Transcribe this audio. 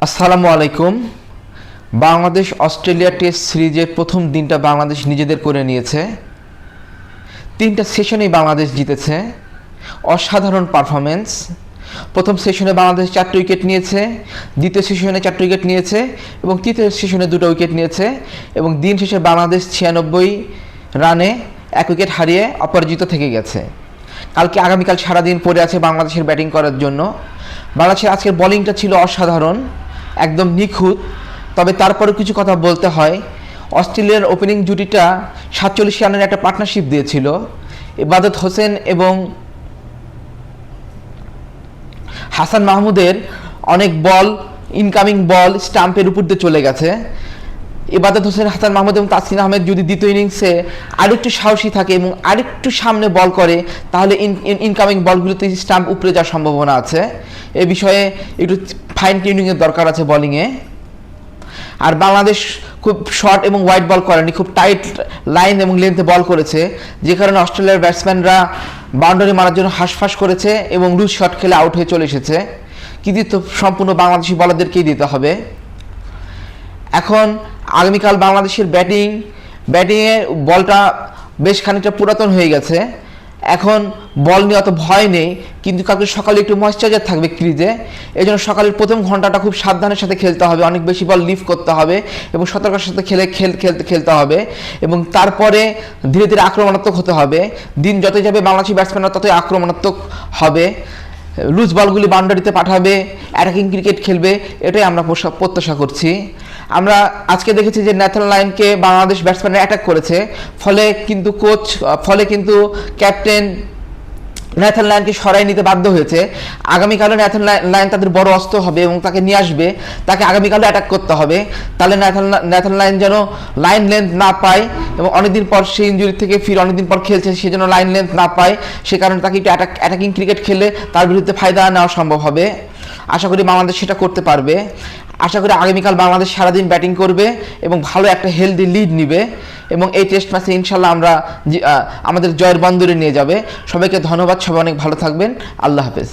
আসসালামু আলাইকুম। Bangladesh Australia test সিরিজের প্রথম দিনটা বাংলাদেশ নিজেদের করে নিয়েছে। 3টা সেশনেই বাংলাদেশ জিতেছে। অসাধারণ পারফরমেন্স। প্রথম সেশনে বাংলাদেশ 4টা উইকেট নিয়েছে, দ্বিতীয় সেশনে 4টা উইকেট নিয়েছে এবং তৃতীয় সেশনে 2টা উইকেট নিয়েছে এবং দিন শেষে বাংলাদেশ 96 রানে 1 উইকেট হারিয়ে অপরাজিত থেকে গেছে। আগামীকাল সারাদিন পড়ে আছে বাংলাদেশের ব্যাটিং করার জন্য। বাংলাদেশের আজকের বোলিংটা ছিল অসাধারণ, একদম নিখুঁত। তবে তারপরে কিছু কথা বলতে হয়। অস্ট্রেলিয়ার ওপেনিং জুটিটা 47 রানের একটা পার্টনারশিপ দিয়েছিল। ইবাদত হোসেন এবং হাসান মাহমুদের অনেক বল, ইনকামিং বল স্টাম্পের উপর দিয়ে চলে গেছে। ইবাদত হোসেন, হাসান মাহমুদ এবং তাসকিন আহমেদ যদি দ্বিতীয় ইনিংসে আরেকটু সাহসী থাকে এবং আরেকটু সামনে বল করে, তাহলে ইনকামিং বলগুলোতে স্টাম্প উপরে যাওয়ার সম্ভাবনা আছে। এ বিষয়ে একটু ফাইন টিউনিংয়ের দরকার আছে বোলিংয়ে। আর বাংলাদেশ খুব শর্ট এবং ওয়াইড বল করেনি, খুব টাইট লাইন এবং লেন্থে বল করেছে, যে কারণে অস্ট্রেলিয়ার ব্যাটসম্যানরা বাউন্ডারি মারার জন্য হাঁসফাঁস করেছে এবং লুজ শট খেলে আউট হয়ে চলে এসেছে। কৃতিত্ব সম্পূর্ণ বাংলাদেশি বলারদেরকেই দিতে হবে। এখন আগামীকাল বাংলাদেশের ব্যাটিংয়ে বলটা বেশ খানিকটা পুরাতন হয়ে গেছে। এখন বল নিয়ে অত ভয় নেই, কিন্তু কালকে সকালে একটু ময়েশ্চারাইজার থাকবে ক্রিজে। এই জন্য সকালের প্রথম ঘন্টাটা খুব সাবধানের সাথে খেলতে হবে, অনেক বেশি বল লিফট করতে হবে এবং সতর্কতার সাথে খেলতে হবে এবং তারপরে ধীরে ধীরে আক্রমণাত্মক হতে হবে। দিন যতই যাবে বাংলাদেশি ব্যাটসম্যানরা ততই আক্রমণাত্মক হবে, লুজ বলগুলি বাউন্ডারিতে পাঠাবে, অ্যাটাকিং ক্রিকেট খেলবে, এটাই আমরা প্রত্যাশা করছি। আমরা আজকে দেখেছি যে ন্যাথন লায়নকে বাংলাদেশ ব্যাটসম্যানরা অ্যাটাক করেছে, ফলে কিন্তু ক্যাপ্টেন ন্যাথন লায়নকে সরাই নিতে বাধ্য হয়েছে। আগামীকালও ন্যাথন লায়ন তাদের বড় অস্ত্র হবে এবং তাকে নিয়ে আসবে, তাকে আগামীকালও অ্যাটাক করতে হবে। তাহলে ন্যাথন লায়ন যেন লাইন লেন্থ না পায় এবং অনেকদিন পর সেই ইনজুরি থেকে ফিরে অনেকদিন পর খেলছে, সে যেন লাইন লেন্থ না পায়, সে কারণে তাকে একটু অ্যাটাকিং ক্রিকেট খেললে তার বিরুদ্ধে ফায়দা নেওয়া সম্ভব হবে। আশা করি বাংলাদেশ সেটা করতে পারবে। আশা করি আগামীকাল বাংলাদেশ সারাদিন ব্যাটিং করবে এবং ভালো একটা হেলদি লিড নিবে এবং এই টেস্ট ম্যাচে ইনশাল্লাহ আমরা আমাদের জয়ের বন্দরে নিয়ে যাবে। সবাইকে ধন্যবাদ, সবাই অনেক ভালো থাকবেন। আল্লাহ হাফেজ।